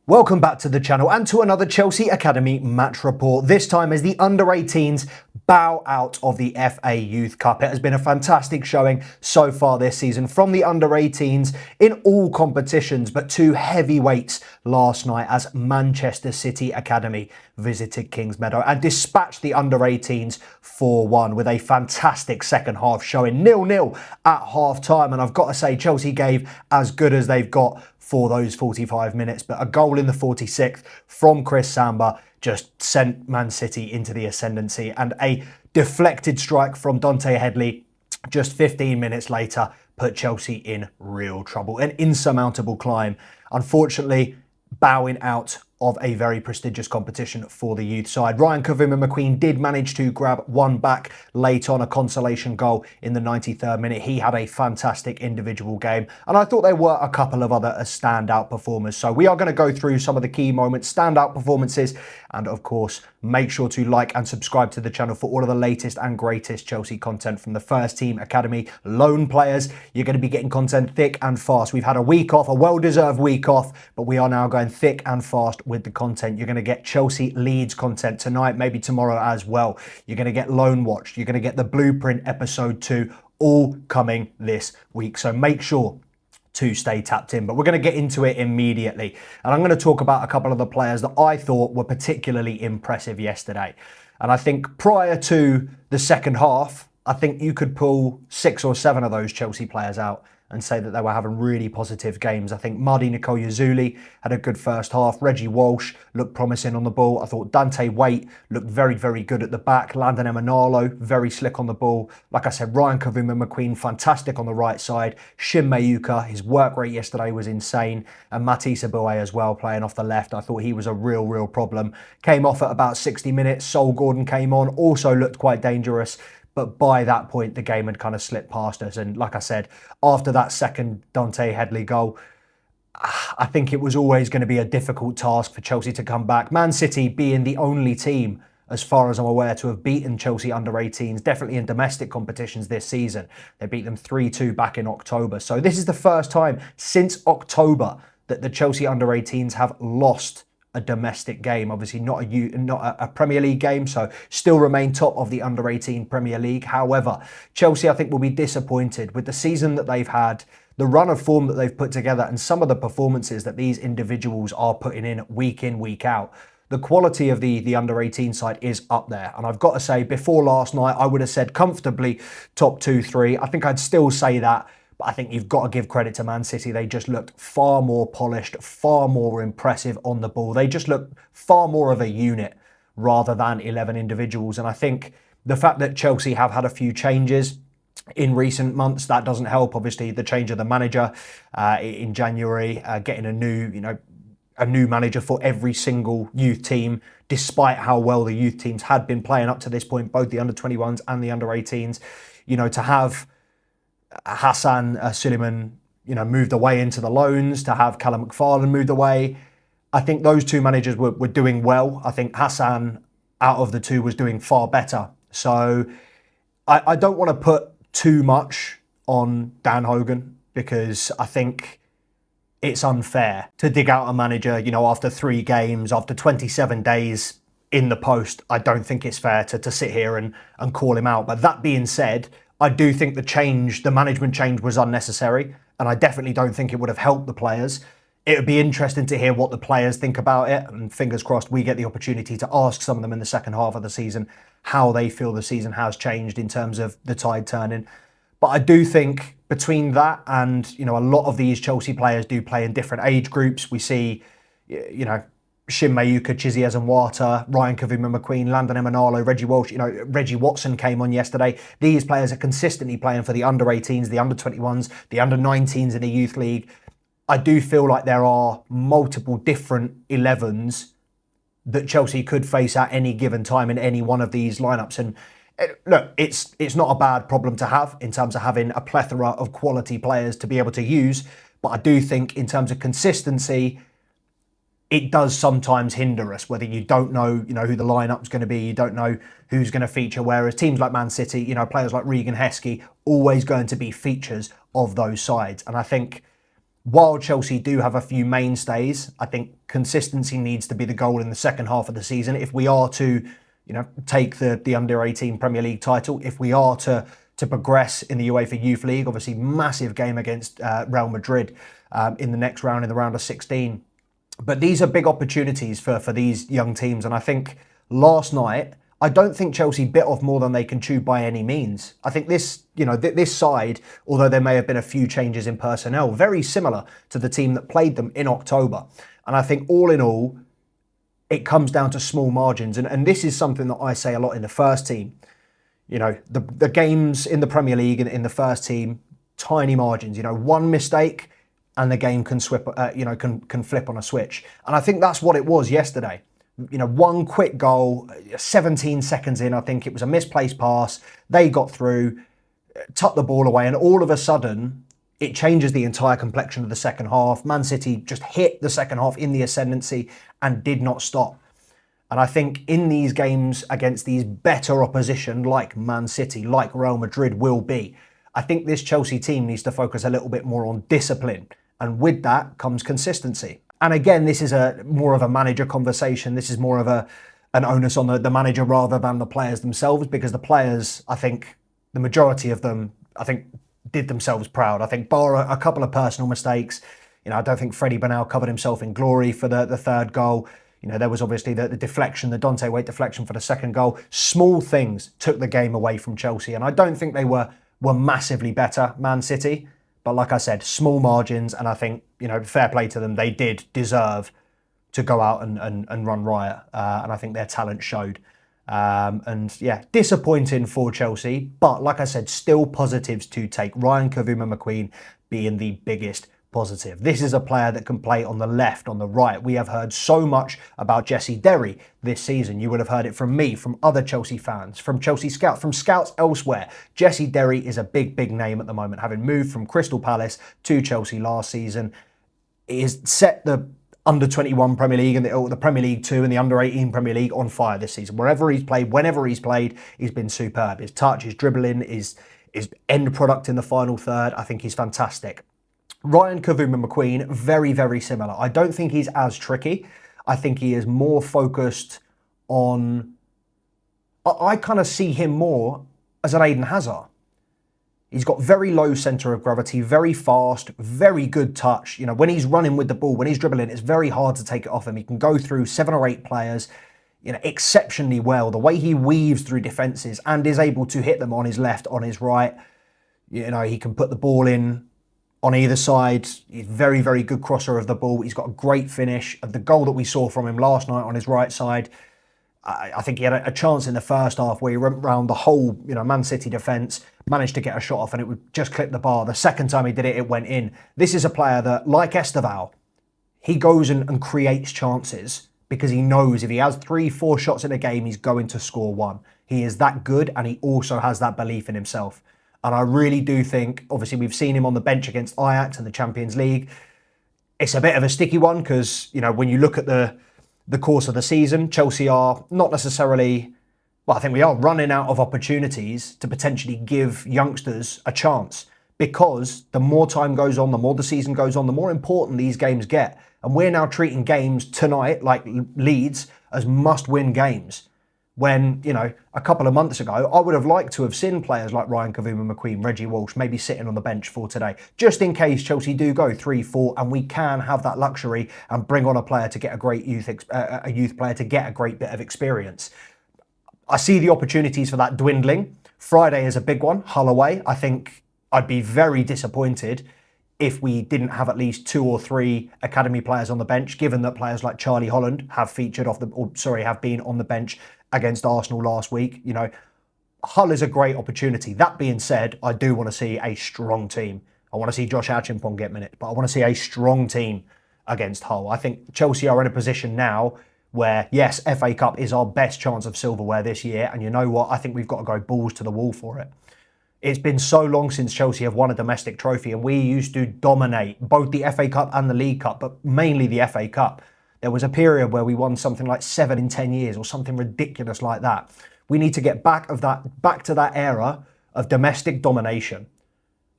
Welcome back to the channel and to another Chelsea Academy match report. This time as the under-18s bow out of the FA Youth Cup. It has been a fantastic showing so far this season from the under-18s in all competitions, but two heavyweights last night as Manchester City Academy visited Kingsmeadow and dispatched the under-18s 4-1 with a fantastic second half showing 0-0 at half-time. And I've got to say, Chelsea gave as good as they've got for those 45 minutes, but a goal in the 46th from Chris Samba just sent Man City into the ascendancy, and a deflected strike from Dante Headley just 15 minutes later put Chelsea in real trouble. An insurmountable climb, unfortunately bowing out of a very prestigious competition for the youth side. Ryan Kavuma-McQueen did manage to grab one back late on, a consolation goal in the 93rd minute. He had a fantastic individual game, and I thought there were a couple of other standout performers. So we are going to go through some of the key moments, standout performances, and of course, make sure to like and subscribe to the channel for all of the latest and greatest Chelsea content from the first team academy loan players. You're going to be getting content thick and fast. We've had a week off, a well-deserved week off, but we are now going thick and fast with the content. You're going to get Chelsea Leeds content tonight, maybe tomorrow as well. You're going to get Loan Watch. You're going to get the Blueprint episode 2, all coming this week. So make sure to stay tapped in, but we're going to get into it immediately. And I'm going to talk about a couple of the players that I thought were particularly impressive yesterday. And I think prior to the second half, I think you could pull 6 or 7 of those Chelsea players out and say that they were having really positive games. I think Mardi Nicola-Zuli had a good first half. Reggie Walsh looked promising on the ball. I thought Dante Waite looked very, very good at the back. Landon Emanalo, very slick on the ball. Like I said, Ryan Kavuma-McQueen, fantastic on the right side. Shin Mayuka, his work rate yesterday was insane. And Matisse Aboué as well, playing off the left. I thought he was a real problem. Came off at about 60 minutes. Sol Gordon came on, also looked quite dangerous. But by that point, the game had kind of slipped past us. And like I said, after that second Dante Headley goal, I think it was always going to be a difficult task for Chelsea to come back. Man City being the only team, as far as I'm aware, to have beaten Chelsea under-18s, definitely in domestic competitions this season. They beat them 3-2 back in October. So this is the first time since October that the Chelsea under-18s have lost a domestic game. Obviously not a Premier League game, so still remain top of the under-18 Premier League. However, Chelsea, I think, will be disappointed with the season that they've had, the run of form that they've put together, and some of the performances that these individuals are putting in, week out. The quality of the under-18 side is up there. And I've got to say, before last night, I would have said comfortably top 2-3. I think I'd still say that. But I think you've got to give credit to Man City. They just looked far more polished, far more impressive on the ball. They just looked far more of a unit rather than 11 individuals. And I think the fact that Chelsea have had a few changes in recent months, that doesn't help. Obviously, the change of the manager in January, getting a new manager for every single youth team, despite how well the youth teams had been playing up to this point, both the under-21s and the under-18s. You know, to have Hassan Suleiman, moved away into the loans, to have Callum McFarlane moved away. I think those two managers were doing well. I think Hassan, out of the two, was doing far better. So I don't want to put too much on Dan Hogan, because I think it's unfair to dig out a manager, after 3 games, after 27 days in the post. I don't think it's fair to sit here and call him out. But that being said, I do think the management change was unnecessary, and I definitely don't think it would have helped the players. It would be interesting to hear what the players think about it, and fingers crossed we get the opportunity to ask some of them in the second half of the season how they feel the season has changed in terms of the tide turning. But I do think between that and, a lot of these Chelsea players do play in different age groups. We see, Shin Mayuka, Chizzy Ezanwata, Ryan Kavuma-McQueen, Landon Emanalo, Reggie Walsh, Reggie Watson came on yesterday. These players are consistently playing for the under-18s, the under-21s, the under-19s in the youth league. I do feel like there are multiple different 11s that Chelsea could face at any given time in any one of these lineups. And look, it's not a bad problem to have in terms of having a plethora of quality players to be able to use. But I do think in terms of consistency, it does sometimes hinder us, whether you don't know, who the lineup's going to be, you don't know who's going to feature. Whereas teams like Man City, players like Regan Heskey, always going to be features of those sides. And I think while Chelsea do have a few mainstays, I think consistency needs to be the goal in the second half of the season. If we are to, take the under-18 Premier League title, if we are to progress in the UEFA Youth League, obviously massive game against Real Madrid in the next round, in the round of 16. But these are big opportunities for these young teams. And I think last night, I don't think Chelsea bit off more than they can chew by any means. I think this side, although there may have been a few changes in personnel, very similar to the team that played them in October. And I think all in all, it comes down to small margins. And this is something that I say a lot in the first team. The games in the Premier League in the first team, tiny margins. One mistake and the game can can flip on a switch. And I think that's what it was yesterday. One quick goal, 17 seconds in, I think it was a misplaced pass. They got through, tucked the ball away, and all of a sudden, it changes the entire complexion of the second half. Man City just hit the second half in the ascendancy and did not stop. And I think in these games against these better opposition, like Man City, like Real Madrid will be, I think this Chelsea team needs to focus a little bit more on discipline. And with that comes consistency. And again, this is more of a manager conversation. This is more of an onus on the manager rather than the players themselves, because the players, I think, the majority of them, I think, did themselves proud. I think bar a couple of personal mistakes, I don't think Freddie Bernal covered himself in glory for the third goal. There was obviously the deflection, the Dante Waite deflection for the second goal. Small things took the game away from Chelsea. And I don't think they were massively better, Man City. But like I said, small margins, and I think, fair play to them. They did deserve to go out and run riot. And I think their talent showed. And yeah, disappointing for Chelsea. But like I said, still positives to take. Ryan Kavuma-McQueen being the biggest positive. This is a player that can play on the left, on the right. We have heard so much about Jesse Derry this season. You would have heard it from me, from other Chelsea fans, from Chelsea scouts, from scouts elsewhere. Jesse Derry is a big, big name at the moment, having moved from Crystal Palace to Chelsea last season. It has set the under-21 Premier League and the Premier League 2 and the under-18 Premier League on fire this season. Wherever he's played, whenever he's played, he's been superb. His touch, his dribbling, his end product in the final third, I think he's fantastic. Ryan Kavuma-McQueen, very, very similar. I don't think he's as tricky. I think he is more focused on... I kind of see him more as an Eden Hazard. He's got very low centre of gravity, very fast, very good touch. When he's running with the ball, when he's dribbling, it's very hard to take it off him. He can go through 7 or 8 players, exceptionally well. The way he weaves through defences and is able to hit them on his left, on his right. He can put the ball in on either side. He's very, very good crosser of the ball. He's got a great finish. The goal that we saw from him last night on his right side, I think he had a chance in the first half where he went round the whole, Man City defence, managed to get a shot off and it would just clip the bar. The second time he did it, it went in. This is a player that, like Esteval, he goes and creates chances because he knows if he has 3-4 shots in a game, he's going to score one. He is that good and he also has that belief in himself. And I really do think, obviously we've seen him on the bench against Ajax in the Champions League. It's a bit of a sticky one because, when you look at the course of the season, Chelsea are not necessarily, I think we are running out of opportunities to potentially give youngsters a chance, because the more time goes on, the more the season goes on, the more important these games get. And we're now treating games tonight, like Leeds, as must-win games. When, a couple of months ago, I would have liked to have seen players like Ryan Kavuma-McQueen, Reggie Walsh, maybe sitting on the bench for today, just in case Chelsea do go 3-4 and we can have that luxury and bring on a player to get a great youth player to get a great bit of experience. I see the opportunities for that dwindling. Friday is a big one, Hull away. I think I'd be very disappointed if we didn't have at least 2 or 3 academy players on the bench, given that players like Charlie Holland have been on the bench against Arsenal last week. Hull is a great opportunity. That being said, I do want to see a strong team. I want to see Josh Achimpong get minutes, but I want to see a strong team against Hull. I think Chelsea are in a position now where, yes, FA Cup is our best chance of silverware this year. And you know what? I think we've got to go balls to the wall for it. It's been so long since Chelsea have won a domestic trophy, and we used to dominate both the FA Cup and the League Cup, but mainly the FA Cup. There was a period where we won something like 7 in 10 years or something ridiculous like that. We need to get back to that era of domestic domination.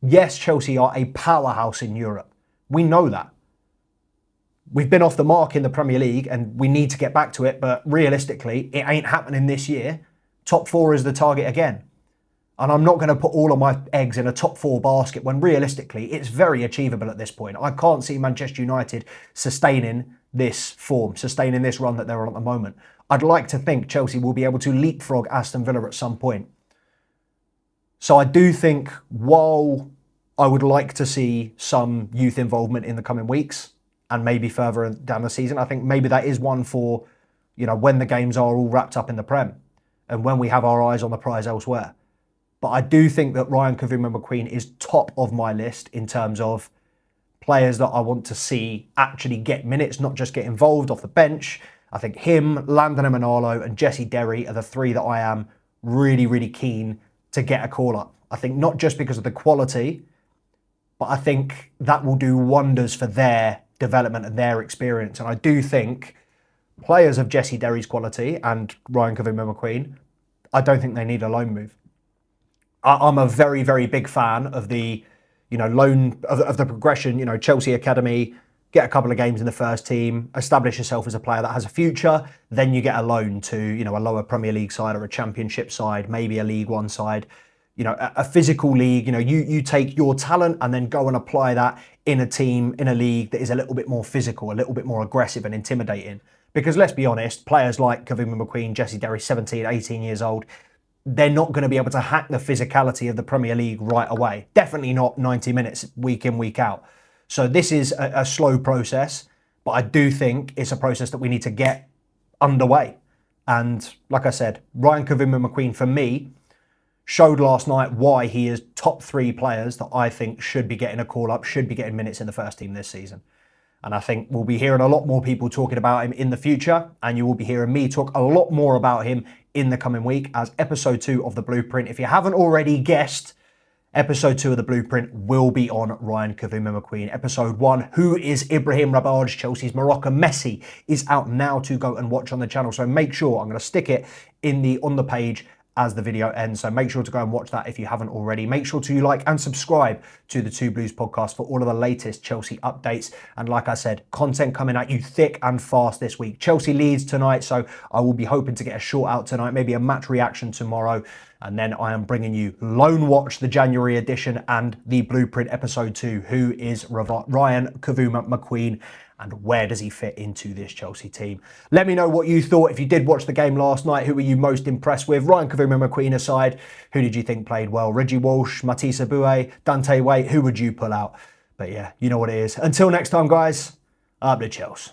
Yes, Chelsea are a powerhouse in Europe. We know that. We've been off the mark in the Premier League and we need to get back to it, but realistically, it ain't happening this year. Top 4 is the target again. And I'm not going to put all of my eggs in a top 4 basket when realistically it's very achievable at this point. I can't see Manchester United sustaining this form, sustaining this run that they're on at the moment. I'd like to think Chelsea will be able to leapfrog Aston Villa at some point. So I do think while I would like to see some youth involvement in the coming weeks and maybe further down the season, I think maybe that is one for, when the games are all wrapped up in the Prem and when we have our eyes on the prize elsewhere. But I do think that Ryan Kavuma-McQueen is top of my list in terms of players that I want to see actually get minutes, not just get involved off the bench. I think him, Landon Emanalo and Jesse Derry are the 3 that I am really, really keen to get a call up. I think not just because of the quality, but I think that will do wonders for their development and their experience. And I do think players of Jesse Derry's quality and Ryan Kavuma-McQueen, I don't think they need a loan move. I'm a very, very big fan of the, loan of the progression. Chelsea Academy, get a couple of games in the first team, establish yourself as a player that has a future. Then you get a loan to, a lower Premier League side or a Championship side, maybe a League One side. A physical league. You take your talent and then go and apply that in a team, in a league that is a little bit more physical, a little bit more aggressive and intimidating. Because let's be honest, players like Kavuma-McQueen, Jesse Derry, 17, 18 years old, they're not going to be able to hack the physicality of the Premier League right away. Definitely not 90 minutes week in, week out. So this is a slow process, but I do think it's a process that we need to get underway. And like I said, Ryan Kavuma-McQueen, for me, showed last night why he is top 3 players that I think should be getting a call-up, should be getting minutes in the first team this season. And I think we'll be hearing a lot more people talking about him in the future, and you will be hearing me talk a lot more about him in the coming week as episode 2 of The Blueprint. If you haven't already guessed, episode 2 of The Blueprint will be on Ryan Kavuma-McQueen. Episode 1, who is Ibrahim Rabaj, Chelsea's Moroccan Messi, is out now to go and watch on the channel. So make sure, I'm going to stick it on the page as the video ends. So make sure to go and watch that if you haven't already. Make sure to like and subscribe to the Two Blues podcast for all of the latest Chelsea updates. And like I said, content coming at you thick and fast this week. Chelsea leads tonight, so I will be hoping to get a short out tonight, maybe a match reaction tomorrow. And then I am bringing you Loan Watch, the January edition, and the Blueprint episode 2. Who is Ryan Kavuma-McQueen? And where does he fit into this Chelsea team? Let me know what you thought. If you did watch the game last night, who were you most impressed with? Ryan Kavuma-McQueen aside, who did you think played well? Reggie Walsh, Matisse Aboué, Dante Waite, who would you pull out? But yeah, you know what it is. Until next time, guys, up the Chelsea.